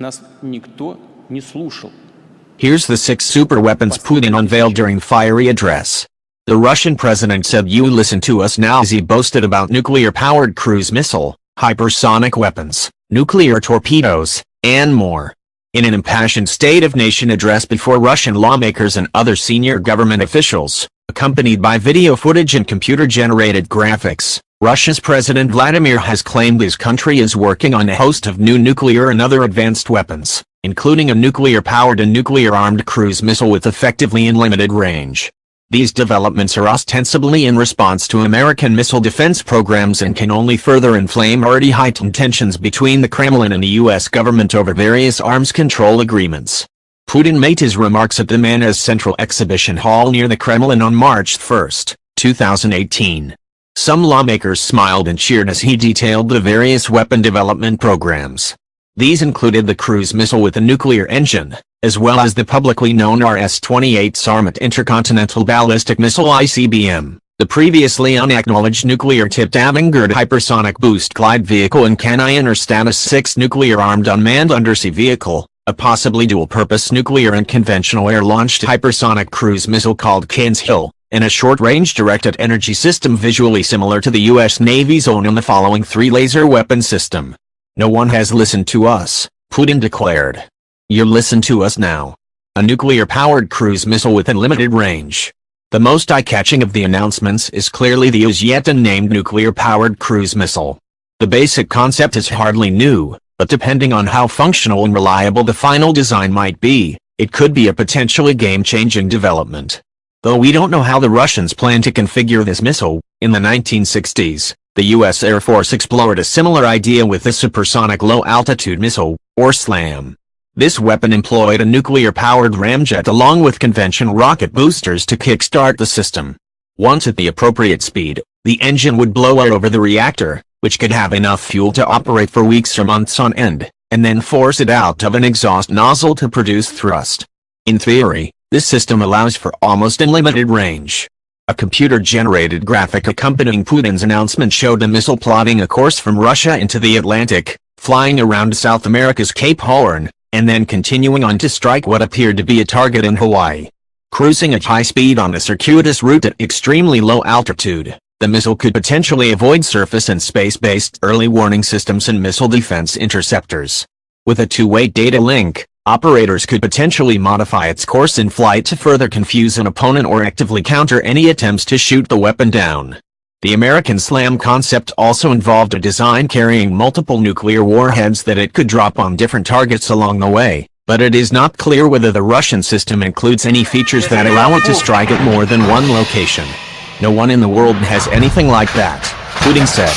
Нас никто не слушал. Here's the 6 super weapons Putin unveiled during fiery address. The Russian president said, "You listen to us now," as he boasted about nuclear-powered cruise missile, hypersonic weapons, nuclear torpedoes, and more. In an impassioned State of Nation address before Russian lawmakers and other senior government officials, accompanied by video footage and computer-generated graphics, Russia's President Vladimir has claimed his country is working on a host of new nuclear and other advanced weapons, including a nuclear-powered and nuclear-armed cruise missile with effectively unlimited range. These developments are ostensibly in response to American missile defense programs and can only further inflame already heightened tensions between the Kremlin and the U.S. government over various arms control agreements. Putin made his remarks at the Mana's Central Exhibition Hall near the Kremlin on March 1, 2018. Some lawmakers smiled and cheered as he detailed the various weapon development programs. These included the cruise missile with a nuclear engine, as well as the publicly known RS-28 Sarmat intercontinental ballistic missile ICBM, the previously unacknowledged nuclear-tipped Avangard hypersonic boost glide vehicle and Canyon or Status 6 nuclear-armed unmanned undersea vehicle, a possibly dual-purpose nuclear and conventional air-launched hypersonic cruise missile called Cairns Hill, and a short-range directed energy system visually similar to the U.S. Navy's own in the following 3 laser weapon system. "No one has listened to us," Putin declared. "You listen to us now." A nuclear-powered cruise missile with unlimited range. The most eye-catching of the announcements is clearly the as yet unnamed nuclear-powered cruise missile. The basic concept is hardly new, but depending on how functional and reliable the final design might be, it could be a potentially game-changing development. Though we don't know how the Russians plan to configure this missile, in the 1960s, the U.S. Air Force explored a similar idea with the Supersonic Low-Altitude Missile, or SLAM. This weapon employed a nuclear-powered ramjet along with conventional rocket boosters to kickstart the system. Once at the appropriate speed, the engine would blow out over the reactor, which could have enough fuel to operate for weeks or months on end, and then force it out of an exhaust nozzle to produce thrust. In theory, this system allows for almost unlimited range. A computer-generated graphic accompanying Putin's announcement showed the missile plotting a course from Russia into the Atlantic, flying around South America's Cape Horn, and then continuing on to strike what appeared to be a target in Hawaii. Cruising at high speed on a circuitous route at extremely low altitude, the missile could potentially avoid surface and space-based early warning systems and missile defense interceptors. With a two-way data link, operators could potentially modify its course in flight to further confuse an opponent or actively counter any attempts to shoot the weapon down. The American SLAM concept also involved a design carrying multiple nuclear warheads that it could drop on different targets along the way, but it is not clear whether the Russian system includes any features that allow it to strike at more than one location. "No one in the world has anything like that," Putin said.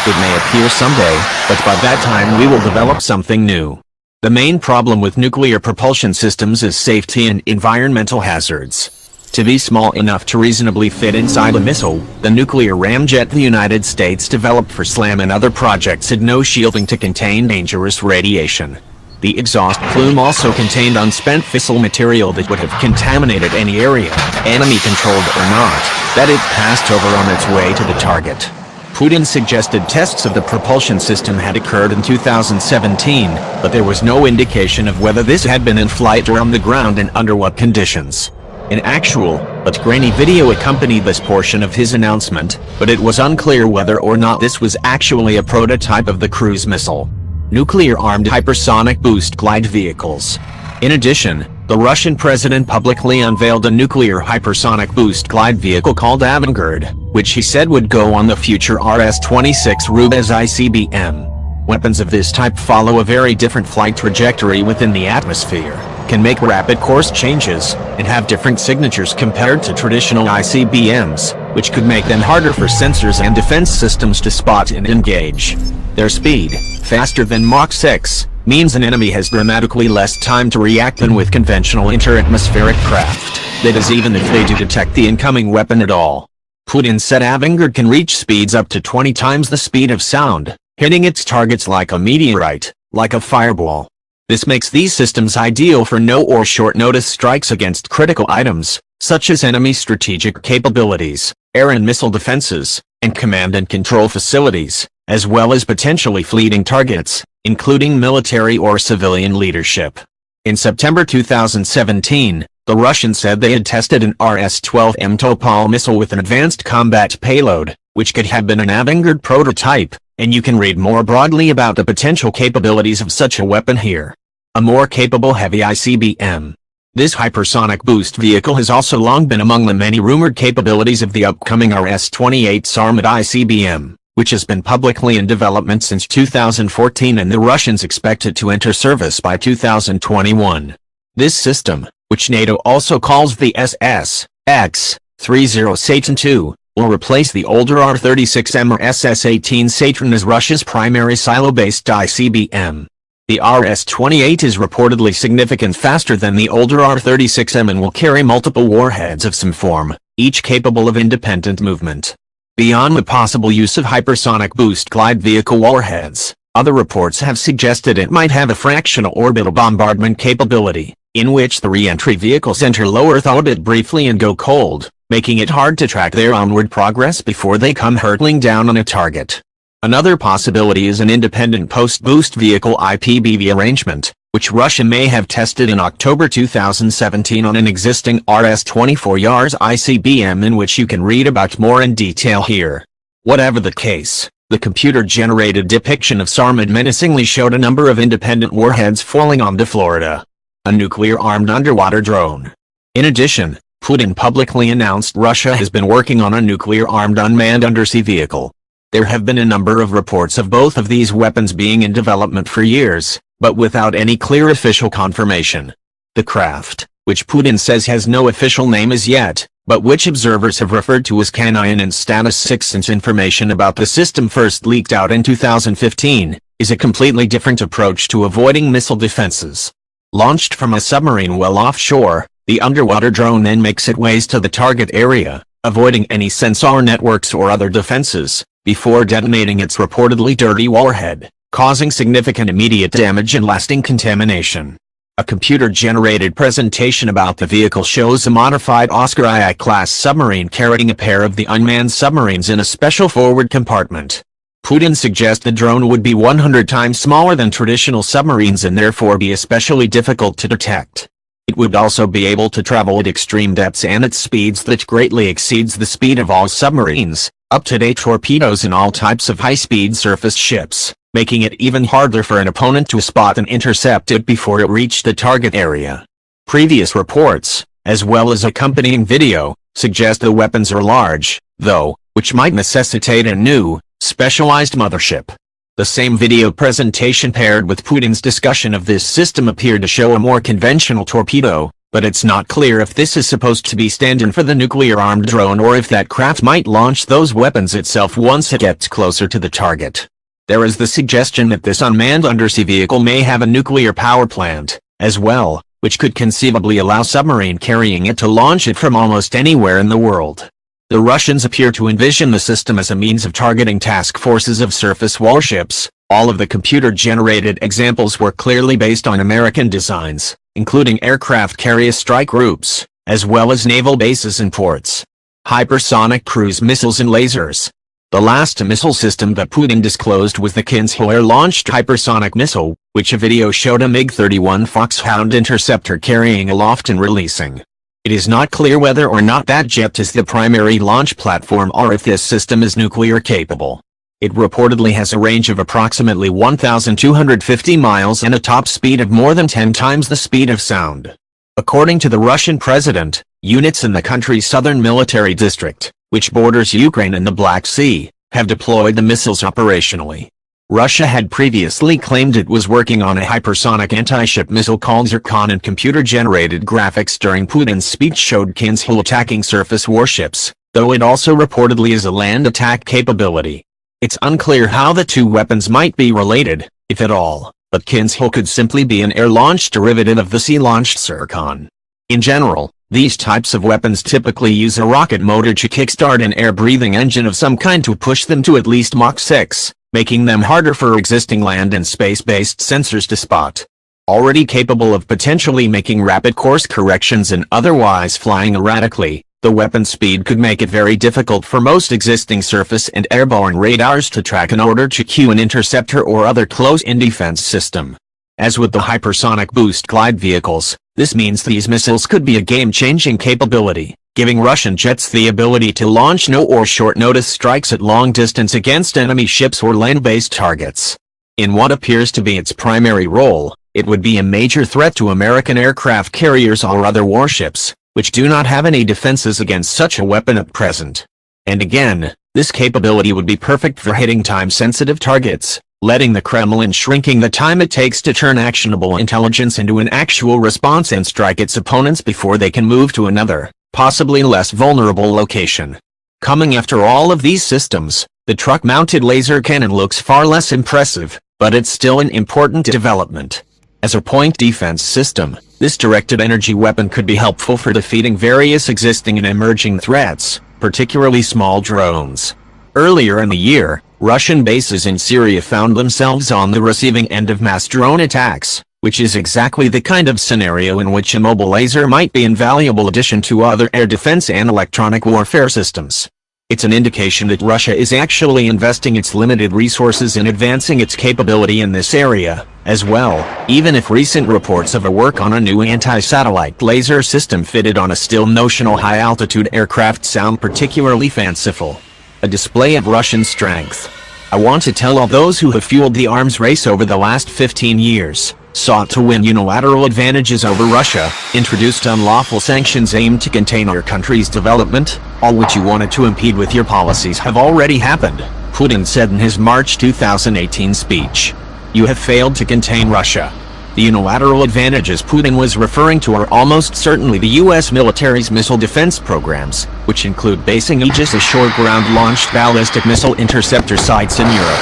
"It may appear someday, but by that time we will develop something new." The main problem with nuclear propulsion systems is safety and environmental hazards. To be small enough to reasonably fit inside a missile, the nuclear ramjet the United States developed for SLAM and other projects had no shielding to contain dangerous radiation. The exhaust plume also contained unspent fissile material that would have contaminated any area, enemy-controlled or not, that it passed over on its way to the target. Putin suggested tests of the propulsion system had occurred in 2017, but there was no indication of whether this had been in flight or on the ground and under what conditions. An actual, but grainy video accompanied this portion of his announcement, but it was unclear whether or not this was actually a prototype of the cruise missile. Nuclear-armed hypersonic boost glide vehicles. In addition, the Russian president publicly unveiled a nuclear hypersonic boost glide vehicle called Avangard, which he said would go on the future RS-26 Rubez ICBM. Weapons of this type follow a very different flight trajectory within the atmosphere, can make rapid course changes, and have different signatures compared to traditional ICBMs, which could make them harder for sensors and defense systems to spot and engage. Their speed, faster than Mach 6, means an enemy has dramatically less time to react than with conventional inter-atmospheric craft, that is, even if they do detect the incoming weapon at all. Putin said Avangard can reach speeds up to 20 times the speed of sound, hitting its targets like a meteorite, like a fireball. This makes these systems ideal for no or short-notice strikes against critical items, such as enemy strategic capabilities, air and missile defenses, and command and control facilities, as well as potentially fleeting targets, including military or civilian leadership. In September 2017, the Russians said they had tested an Rs-12M Topol missile with an advanced combat payload, which could have been an avant-garde prototype, and you can read more broadly about the potential capabilities of such a weapon here. A more capable heavy ICBM. This hypersonic boost vehicle has also long been among the many rumored capabilities of the upcoming Rs-28's armored ICBM, which has been publicly in development since 2014, and the Russians expect it to enter service by 2021. This system, which NATO also calls the SS-X-30 Satan II, will replace the older R-36M or SS-18 Satan as Russia's primary silo-based ICBM. The Rs-28 is reportedly significantly faster than the older R-36M and will carry multiple warheads of some form, each capable of independent movement. Beyond the possible use of hypersonic boost glide vehicle warheads, other reports have suggested it might have a fractional orbital bombardment capability, in which the re-entry vehicles enter low Earth orbit briefly and go cold, making it hard to track their onward progress before they come hurtling down on a target. Another possibility is an independent post-boost vehicle IPBV arrangement, which Russia may have tested in October 2017 on an existing Rs-24 Yars ICBM, in which you can read about more in detail here. Whatever the case, the computer-generated depiction of Sarmad menacingly showed a number of independent warheads falling onto Florida. A nuclear-armed underwater drone. In addition, Putin publicly announced Russia has been working on a nuclear-armed unmanned undersea vehicle. There have been a number of reports of both of these weapons being in development for years, but without any clear official confirmation. The craft, which Putin says has no official name as yet, but which observers have referred to as Canyon and Status 6 since information about the system first leaked out in 2015, is a completely different approach to avoiding missile defenses. Launched from a submarine well offshore, the underwater drone then makes its ways to the target area, avoiding any sensor networks or other defenses, before detonating its reportedly dirty warhead, causing significant immediate damage and lasting contamination. A computer-generated presentation about the vehicle shows a modified Oscar II-class submarine carrying a pair of the unmanned submarines in a special forward compartment. Putin suggests the drone would be 100 times smaller than traditional submarines and therefore be especially difficult to detect. It would also be able to travel at extreme depths and at speeds that greatly exceeds the speed of all submarines, up-to-date torpedoes and all types of high-speed surface ships, making it even harder for an opponent to spot and intercept it before it reached the target area. Previous reports, as well as accompanying video, suggest the weapons are large, though, which might necessitate a new, specialized mothership. The same video presentation paired with Putin's discussion of this system appeared to show a more conventional torpedo, but it's not clear if this is supposed to be stand-in for the nuclear-armed drone or if that craft might launch those weapons itself once it gets closer to the target. There is the suggestion that this unmanned undersea vehicle may have a nuclear power plant, as well, which could conceivably allow submarine carrying it to launch it from almost anywhere in the world. The Russians appear to envision the system as a means of targeting task forces of surface warships. All of the computer-generated examples were clearly based on American designs, including aircraft carrier strike groups, as well as naval bases and ports. Hypersonic cruise missiles and lasers. The last missile system that Putin disclosed was the Kinzhal air-launched hypersonic missile, which a video showed a MiG-31 Foxhound interceptor carrying aloft and releasing. It is not clear whether or not that jet is the primary launch platform or if this system is nuclear capable. It reportedly has a range of approximately 1,250 miles and a top speed of more than 10 times the speed of sound. According to the Russian president, units in the country's southern military district, which borders Ukraine and the Black Sea, have deployed the missiles operationally. Russia had previously claimed it was working on a hypersonic anti-ship missile called Zircon, and computer-generated graphics during Putin's speech showed Kinzhal attacking surface warships, though it also reportedly is a land attack capability. It's unclear how the two weapons might be related, if at all, but Kinzhal could simply be an air-launched derivative of the sea-launched Zircon. In general, these types of weapons typically use a rocket motor to kickstart an air-breathing engine of some kind to push them to at least Mach 6, making them harder for existing land and space-based sensors to spot. Already capable of potentially making rapid course corrections and otherwise flying erratically, The weapon speed could make it very difficult for most existing surface and airborne radars to track in order to cue an interceptor or other close-in defense system. As with the hypersonic boost glide vehicles, this means these missiles could be a game-changing capability, giving Russian jets the ability to launch no or short-notice strikes at long distance against enemy ships or land-based targets. In what appears to be its primary role, it would be a major threat to American aircraft carriers or other warships, which do not have any defenses against such a weapon at present. And again, this capability would be perfect for hitting time-sensitive targets, letting the Kremlin shrinking the time it takes to turn actionable intelligence into an actual response and strike its opponents before they can move to another, possibly less vulnerable location. Coming after all of these systems, the truck-mounted laser cannon looks far less impressive, but it's still an important development. As a point defense system, this directed energy weapon could be helpful for defeating various existing and emerging threats, particularly small drones. Earlier in the year, Russian bases in Syria found themselves on the receiving end of mass drone attacks, which is exactly the kind of scenario in which a mobile laser might be an invaluable addition to other air defense and electronic warfare systems. It's an indication that Russia is actually investing its limited resources in advancing its capability in this area, as well, even if recent reports of a work on a new anti-satellite laser system fitted on a still notional high-altitude aircraft sound particularly fanciful. A display of Russian strength. I want to tell all those who have fueled the arms race over the last 15 years, sought to win unilateral advantages over Russia, introduced unlawful sanctions aimed to contain our country's development, all which you wanted to impede with your policies have already happened, Putin said in his March 2018 speech. You have failed to contain Russia. The unilateral advantages Putin was referring to are almost certainly the U.S. military's missile defense programs, which include basing Aegis ashore ground-launched ballistic missile interceptor sites in Europe.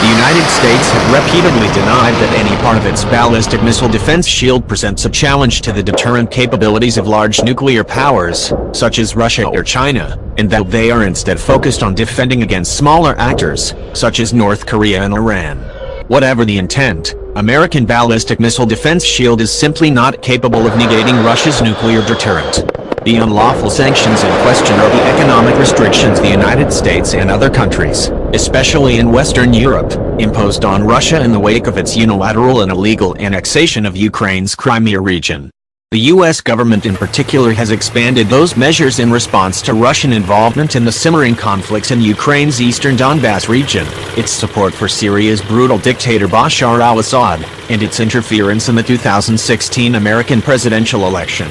The United States have repeatedly denied that any part of its ballistic missile defense shield presents a challenge to the deterrent capabilities of large nuclear powers, such as Russia or China, and that they are instead focused on defending against smaller actors, such as North Korea and Iran. Whatever the intent, American ballistic missile defense shield is simply not capable of negating Russia's nuclear deterrent. The unlawful sanctions in question are the economic restrictions the United States and other countries, especially in Western Europe, imposed on Russia in the wake of its unilateral and illegal annexation of Ukraine's Crimea region. The U.S. government in particular has expanded those measures in response to Russian involvement in the simmering conflicts in Ukraine's eastern Donbass region, its support for Syria's brutal dictator Bashar al-Assad, and its interference in the 2016 American presidential election.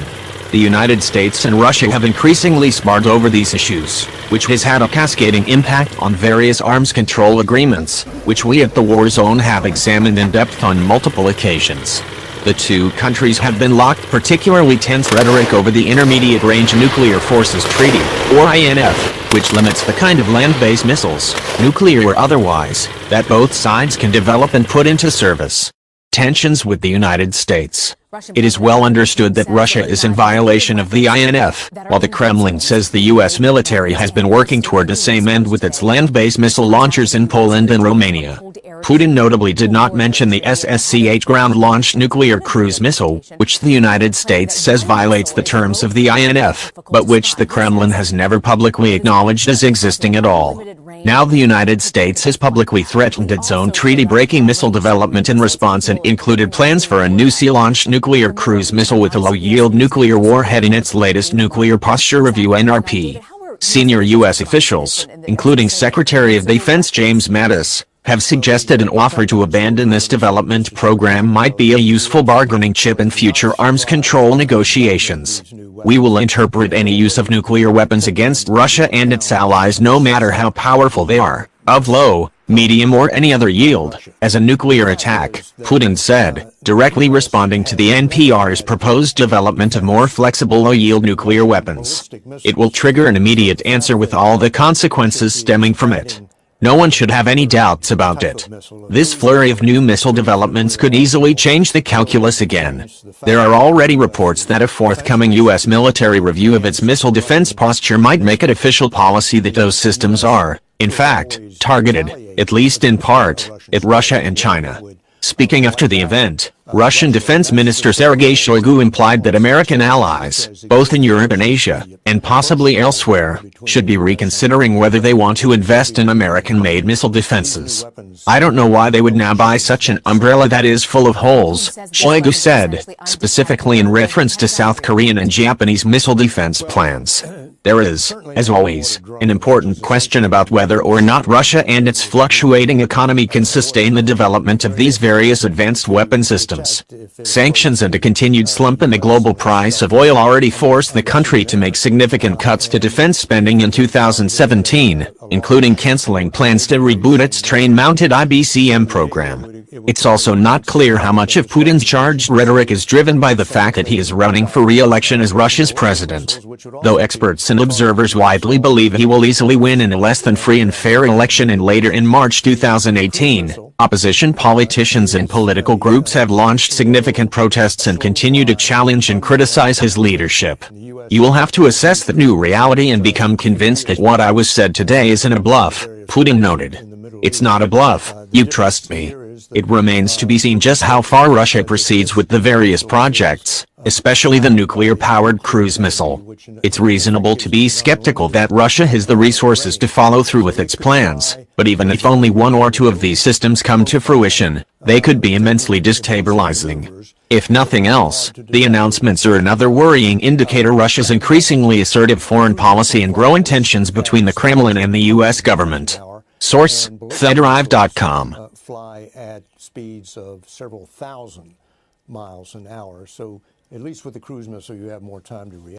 The United States and Russia have increasingly sparred over these issues, which has had a cascading impact on various arms control agreements, which we at the War Zone have examined in depth on multiple occasions. The two countries have been locked particularly tense rhetoric over the Intermediate Range Nuclear Forces Treaty, or INF, which limits the kind of land-based missiles, nuclear or otherwise, that both sides can develop and put into service. Tensions with the United States. It is well understood that Russia is in violation of the INF, while the Kremlin says the U.S. military has been working toward the same end with its land-based missile launchers in Poland and Romania. Putin notably did not mention the SSC-8 ground-launched nuclear cruise missile, which the United States says violates the terms of the INF, but which the Kremlin has never publicly acknowledged as existing at all. Now the United States has publicly threatened its own treaty-breaking missile development in response and included plans for a new sea-launched nuclear cruise missile with a low-yield nuclear warhead in its latest Nuclear Posture Review (NRP). Senior U.S. officials, including Secretary of Defense James Mattis, have suggested an offer to abandon this development program might be a useful bargaining chip in future arms control negotiations. We will interpret any use of nuclear weapons against Russia and its allies, no matter how powerful they are, of low, medium or any other yield, as a nuclear attack, Putin said, directly responding to the NPR's proposed development of more flexible low-yield nuclear weapons. It will trigger an immediate answer with all the consequences stemming from it. No one should have any doubts about it. This flurry of new missile developments could easily change the calculus again. There are already reports that a forthcoming U.S. military review of its missile defense posture might make it official policy that those systems are, in fact, targeted, at least in part, at Russia and China. Speaking after the event, Russian Defense Minister Sergei Shoigu implied that American allies, both in Europe and Asia, and possibly elsewhere, should be reconsidering whether they want to invest in American-made missile defenses. I don't know why they would now buy such an umbrella that is full of holes, Shoigu said, specifically in reference to South Korean and Japanese missile defense plans. There is, as always, an important question about whether or not Russia and its fluctuating economy can sustain the development of these various advanced weapon systems. Sanctions and a continued slump in the global price of oil already forced the country to make significant cuts to defense spending in 2017, including canceling plans to reboot its train-mounted IBCM program. It's also not clear how much of Putin's charged rhetoric is driven by the fact that he is running for re-election as Russia's president. Though experts and observers widely believe he will easily win in a less than free and fair election and later in March 2018, opposition politicians and political groups have launched significant protests and continue to challenge and criticize his leadership. You will have to assess the new reality and become convinced that what I was said today isn't a bluff, Putin noted. It's not a bluff, you trust me. It remains to be seen just how far Russia proceeds with the various projects, especially the nuclear-powered cruise missile. It's reasonable to be skeptical that Russia has the resources to follow through with its plans, but even if only one or two of these systems come to fruition, they could be immensely destabilizing. If nothing else, the announcements are another worrying indicator of Russia's increasingly assertive foreign policy and growing tensions between the Kremlin and the U.S. government. Source: TheDrive.com. Fly at speeds of several thousand miles an hour. So at least with the cruise missile, you have more time to react.